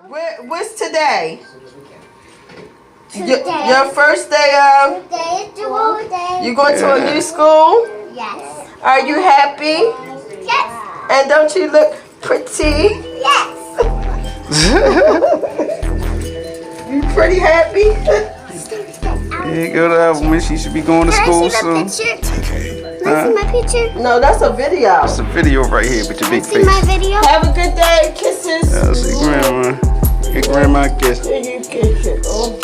What's today? Your first day of? Today is the whole day. You going to a new school? Yes. Are you happy? Yes. And don't you look pretty? Yes. You pretty happy? Yeah, go to that when she should be going to school soon. Can I see my picture? No, that's a video. It's a video right here with your big See face. my video? Have a good day. Kisses. I'll see grandma. Get grandma a kiss. Here you kiss it. Oh.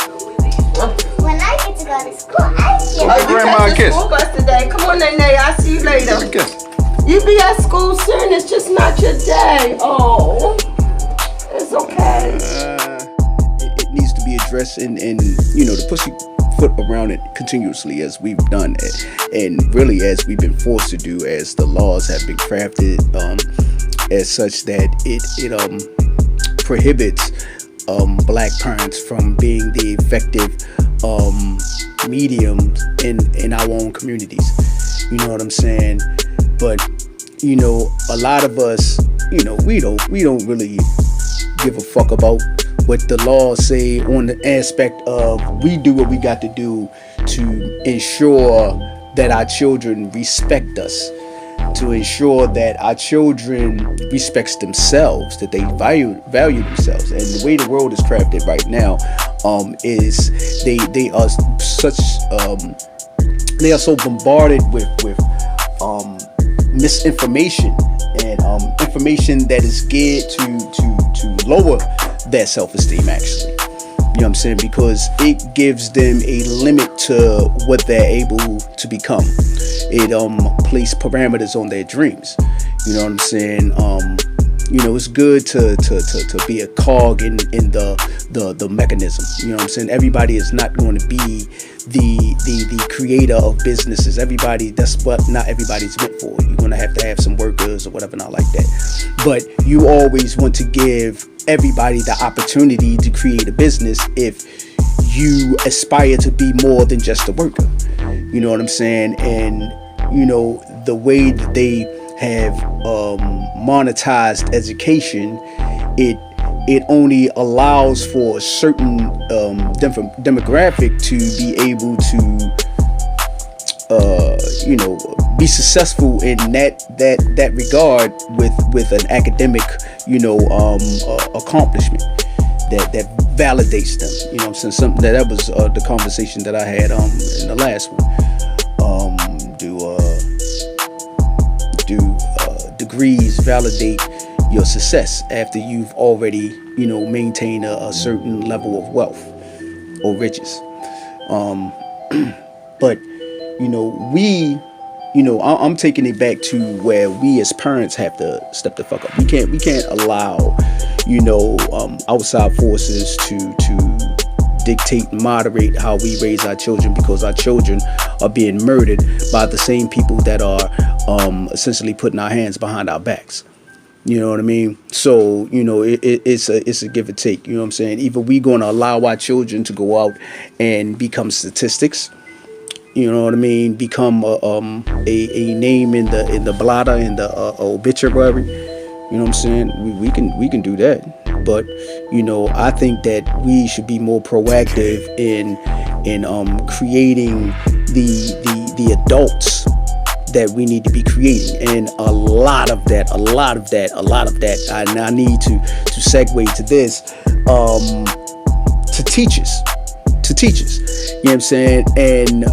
When I get to go to school, I Oh, get you Grandma catch the kiss. school bus today. Come on, Nene. I'll see you later. Give a kiss. You be at school soon. It's just not your day. Oh, it's okay. It needs to be addressed and you know, the pussy foot around it continuously as we've done it, and really as we've been forced to do, as the laws have been crafted as such that it prohibits black parents from being the effective medium in our own communities. You know what I'm saying? But you know, a lot of us, you know, we don't really give a fuck about what the laws say on the aspect of we do what we got to do to ensure that our children respect us, to ensure that our children respects themselves, that they value themselves. And the way the world is crafted right now is they are such they are so bombarded with misinformation and information that is geared to lower their self-esteem, actually. You know what I'm saying? Because it gives them a limit to what they're able to become. It places parameters on their dreams. You know what I'm saying? You know, it's good to be a cog in the mechanism. You know what I'm saying? Everybody is not going to be the creator of businesses. Everybody, that's what not everybody's meant for. You're going to have some workers or whatever, not like that. But you always want to give everybody the opportunity to create a business if you aspire to be more than just a worker. You know what I'm saying? And you know, the way that they have monetized education, it only allows for a certain demographic to be able to you know, be successful in that regard with an academic, you know, accomplishment that validates them. You know what I'm saying? Something that was the conversation that I had in the last one. Do degrees validate your success after you've already, you know, maintained a certain level of wealth or riches? But you know, I'm taking it back to where we as parents have to step the fuck up. We can't allow, you know, outside forces to dictate and moderate how we raise our children, because our children are being murdered by the same people that are essentially putting our hands behind our backs. You know what I mean? So, you know, it's a give and take. You know what I'm saying? Either we going to allow our children to go out and become statistics. You know what I mean? Become a name in the blotter, in the obituary. You know what I'm saying? We can do that. But you know, I think that we should be more proactive in creating the adults that we need to be creating, and a lot of that. And I need to segue to this to teachers. You know what I'm saying? And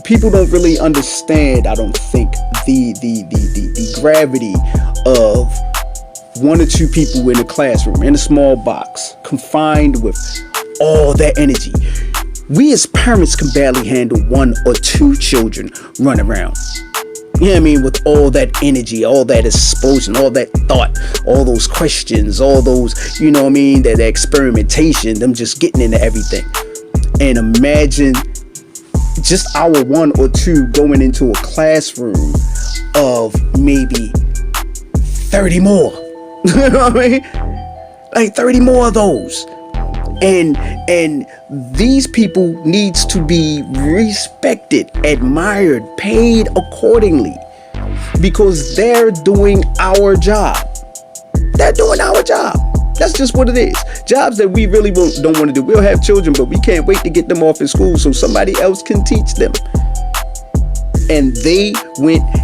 people don't really understand, I don't think, the gravity of one or two people in a classroom, in a small box, confined with all that energy. We as parents can barely handle one or two children running around. You know what I mean? With all that energy, all that explosion, all that thought, all those questions, all those, you know what I mean, that experimentation, them just getting into everything. And imagine just our one or two going into a classroom of maybe 30 more. You know what I mean? Like 30 more of those. And these people needs to be respected, admired, paid accordingly, because they're doing our job. They're doing our job. That's just what it is. Jobs that we really don't want to do. We'll have children, but we can't wait to get them off in school so somebody else can teach them. And they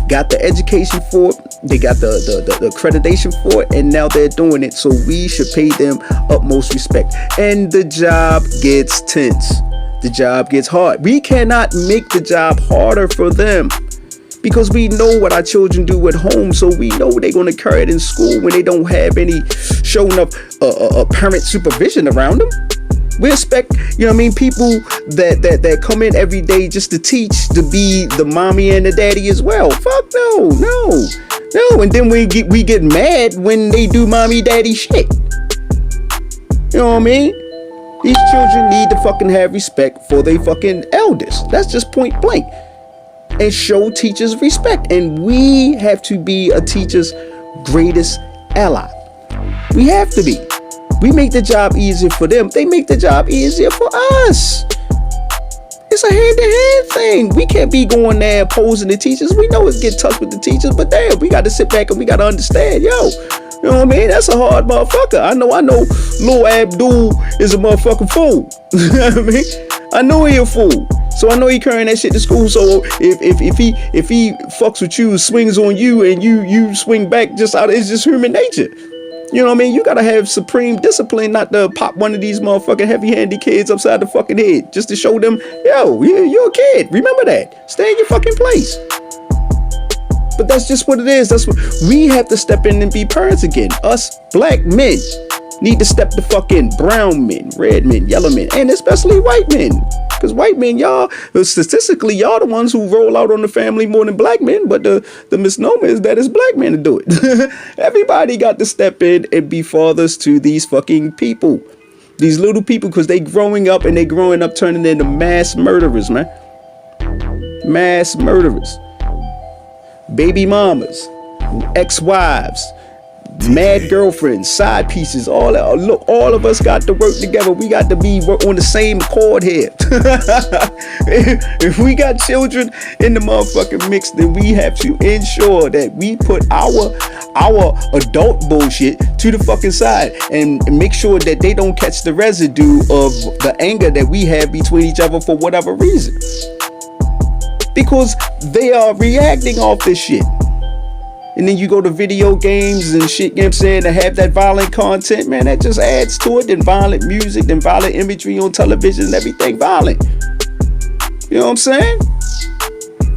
got the education for it. They got the accreditation for it, and now they're doing it. So we should pay them utmost respect. And the job gets tense. The job gets hard. We cannot make the job harder for them, because we know what our children do at home. So we know they're going to carry it in school when they don't have any showing up parent supervision around them. We expect, people that come in every day just to teach to be the mommy and the daddy as well. Fuck no. And then we get mad when they do mommy daddy shit. You know what I mean? These children need to fucking have respect for their fucking elders. That's just point blank. And show teachers respect. And we have to be a teacher's greatest ally. We have to be. We make the job easier for them. They make the job easier for us. It's a hand-to-hand thing. We can't be going there opposing the teachers. We know it's get tough with the teachers, but damn, we got to sit back and we got to understand, you know what I mean? That's a hard motherfucker. I know Lil Abdul is a motherfucking fool. You know what I mean? I know he a fool. So I know he carrying that shit to school. So if he fucks with you, swings on you, and you swing back, it's just human nature. You know what I mean? You gotta have supreme discipline not to pop one of these motherfucking heavy-handed kids upside the fucking head just to show them, yo, you're a kid. Remember that. Stay in your fucking place. But that's just what it is. That's what we have to step in and be parents again. Us black men need to step the fuck in. Brown men, red men, yellow men, and especially white men. Because white men, statistically, y'all the ones who roll out on the family more than black men. But the misnomer is that it's black men to do it. Everybody got to step in and be fathers to these fucking people. These little people, because they growing up turning into mass murderers, man. Mass murderers. Baby mamas, ex-wives, mad girlfriends, side pieces, all that. Look, all of us got to work together. We got to be on the same accord here. If we got children in the motherfucking mix, then we have to ensure that we put our adult bullshit to the fucking side and make sure that they don't catch the residue of the anger that we have between each other for whatever reason. Because they are reacting off this shit. And then you go to video games and shit, you know what I'm saying, to have that violent content, man, that just adds to it. Then violent music, then violent imagery on television and everything violent. You know what I'm saying?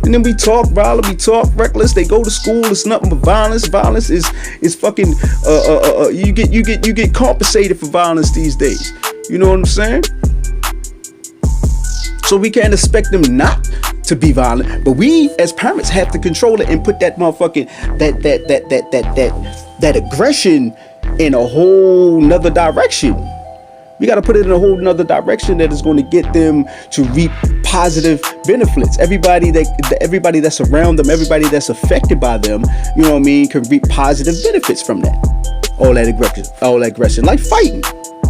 And then we talk violent, we talk reckless. They go to school, it's nothing but violence. Violence is fucking you get compensated for violence these days. You know what I'm saying? So we can't expect them not to be violent, but we as parents have to control it and put that motherfucking that aggression in a whole nother direction. We got to put it in a whole nother direction that is going to get them to reap positive benefits. Everybody that's around them, everybody that's affected by them, you know what I mean, can reap positive benefits from that. All that aggression, like fighting.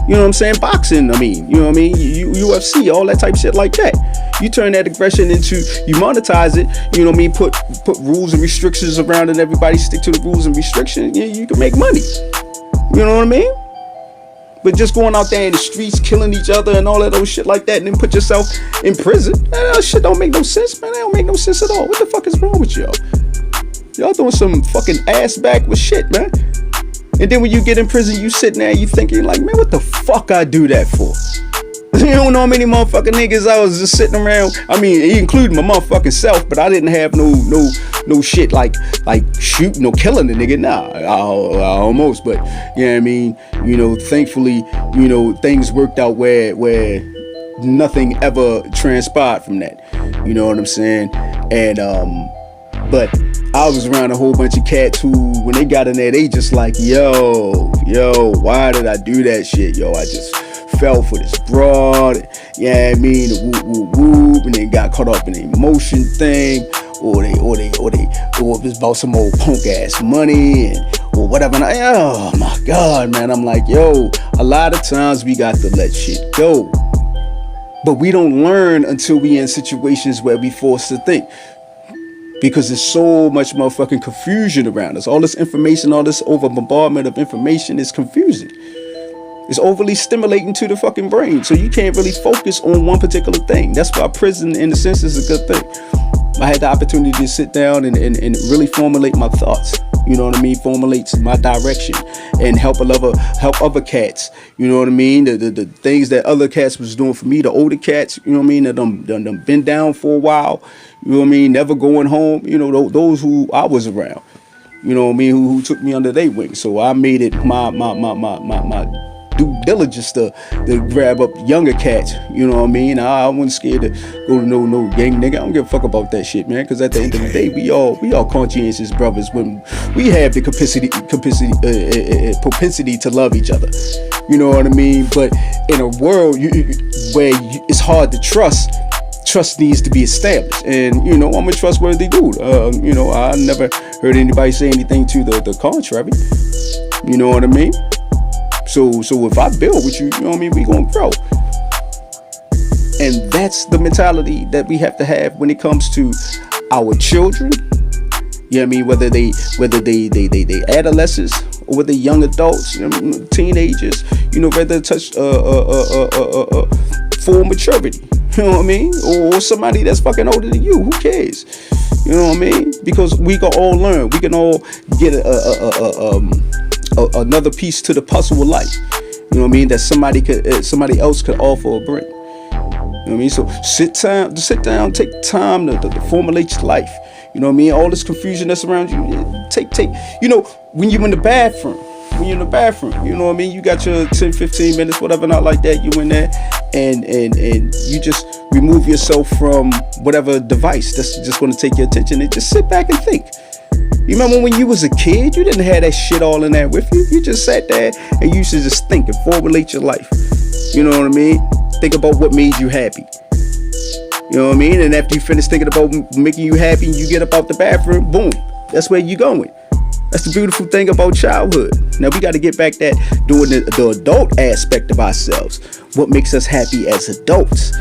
You know what I'm saying? Boxing, I mean, you know what I mean? UFC, all that type of shit like that. You turn that aggression into, you monetize it, you know what I mean? Put rules and restrictions around it, everybody stick to the rules and restrictions, you can make money. You know what I mean? But just going out there in the streets, killing each other and all that old shit like that, and then put yourself in prison, that shit don't make no sense, man. That don't make no sense at all. What the fuck is wrong with y'all? Y'all doing some fucking ass backwards shit, man. And then when you get in prison, you sitting there, you thinking like, man, what the fuck I do that for? You don't know how many motherfucking niggas I was just sitting around. I mean, including my motherfucking self, but I didn't have no shit like shooting or killing the nigga. Nah, I almost, but you know what I mean? You know, thankfully, you know, things worked out where nothing ever transpired from that. You know what I'm saying? And but I was around a whole bunch of cats who, when they got in there, they just like, yo, why did I do that shit? Yo, I just fell for this broad, yeah, I mean, the whoop, and they got caught up in the emotion thing, or it was about some old punk ass money, or whatever. And oh my God, man, I'm like, yo, a lot of times we got to let shit go, but we don't learn until we in situations where we forced to think. Because there's so much motherfucking confusion around us. All this information, all this over bombardment of information is confusing. It's overly stimulating to the fucking brain. So you can't really focus on one particular thing. That's why prison, in a sense, is a good thing. I had the opportunity to sit down and really formulate my thoughts. You know what I mean? Formulates my direction and help other cats. You know what I mean? The things that other cats was doing for me, the older cats, you know what I mean? That done been down for a while. You know what I mean? Never going home. You know, those who I was around. You know what I mean? Who took me under their wing. So I made it my due diligence to grab up younger cats. You know what I mean? I wasn't scared to go to no gang nigga. I don't give a fuck about that shit, man. Because at the end of the day, we all conscientious brothers when we have the propensity to love each other. You know what I mean? But in a world where it's hard to trust needs to be established. And you know, I'm a trustworthy dude. You know, I never heard anybody say anything to the contrary. You know what I mean? So if I build with you, you know what I mean, we gonna grow. And that's the mentality that we have to have when it comes to our children. You know what I mean? Whether they adolescents or whether young adults, you know, teenagers, you know, whether touch full maturity. You know what I mean? Or somebody that's fucking older than you. Who cares? You know what I mean? Because we can all learn. We can all get another piece to the puzzle of life. You know what I mean? That somebody else could offer or bring. You know what I mean? So sit down, take time to formulate your life. You know what I mean? All this confusion that's around you, take. You know, when you're in the bathroom, you know what I mean? You got your 10, 15 minutes, whatever, not like that. You in there and you just remove yourself from whatever device that's just going to take your attention and just sit back and think. You remember when you was a kid, you didn't have that shit all in there with you. You just sat there and you should just think and formulate your life. You know what I mean? Think about what made you happy. You know what I mean? And after you finish thinking about making you happy and you get up out the bathroom, boom, that's where you going. That's the beautiful thing about childhood. Now we got to get back that doing the adult aspect of ourselves. What makes us happy as adults?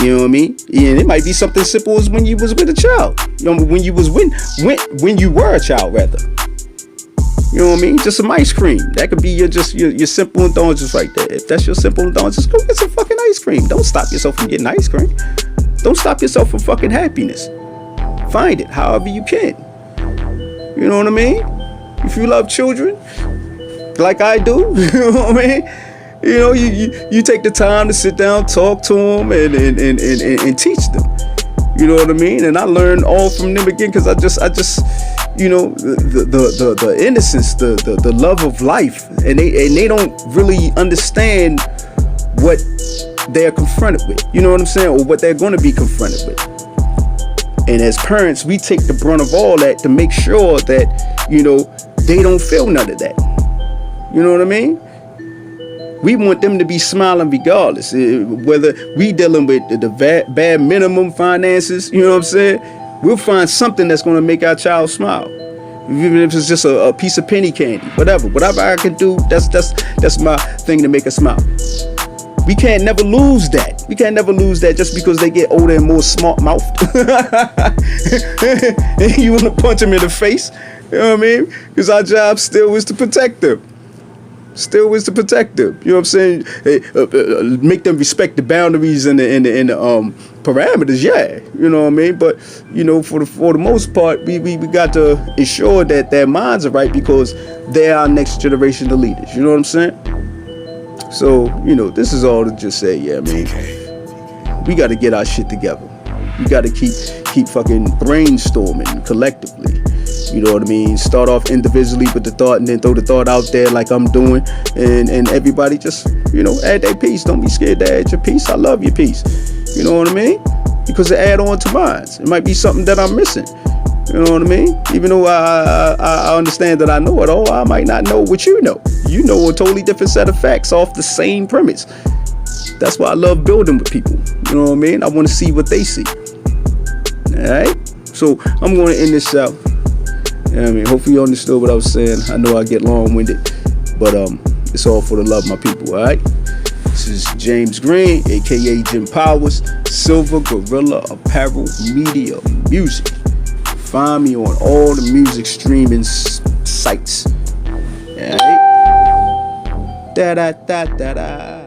You know what I mean? And it might be something simple as when you was with a child. You know, when you were a child, rather. You know what I mean? Just some ice cream. That could be your simple indulgence right there. If that's your simple indulgence, go get some fucking ice cream. Don't stop yourself from getting ice cream. Don't stop yourself from fucking happiness. Find it however you can. You know what I mean? If you love children, like I do, you know what I mean? You know, you take the time to sit down, talk to them, and teach them. You know what I mean? And I learned all from them again because I just, you know, the innocence, the love of life, and they don't really understand what they're confronted with. You know what I'm saying? Or what they're going to be confronted with. And as parents, we take the brunt of all that to make sure that, you know, they don't feel none of that. You know what I mean? We want them to be smiling regardless. Whether we dealing with the bad minimum finances, you know what I'm saying? We'll find something that's going to make our child smile. Even if it's just a piece of penny candy, whatever I can do, that's my thing to make us smile. We can't never lose that. We can't never lose that just because they get older and more smart-mouthed. You want to punch them in the face. You know what I mean? Because our job still is to protect them. Still is to protect them. You know what I'm saying? Make them respect the boundaries and the parameters. Yeah, you know what I mean. But you know, for the most part, we got to ensure that their minds are right because they're our next generation of leaders. You know what I'm saying? So you know, this is all to just say, yeah, man, we got to get our shit together. We got to keep fucking brainstorming collectively. You know what I mean? Start off individually with the thought and then throw the thought out there like I'm doing. And everybody just, you know, add their piece. Don't be scared to add your piece. I love your piece. You know what I mean? Because it add on to mine. It might be something that I'm missing. You know what I mean? Even though I understand that I know it all, I might not know what you know. You know a totally different set of facts off the same premise. That's why I love building with people. You know what I mean? I want to see what they see. All right? So I'm going to end this out. I mean, hopefully you understood what I was saying. I know I get long-winded, but it's all for the love of my people, all right? This is James Green, a.k.a. Jim Powers, Silver Gorilla Apparel Media Music. Find me on all the music streaming sites, all right? Da da da da da.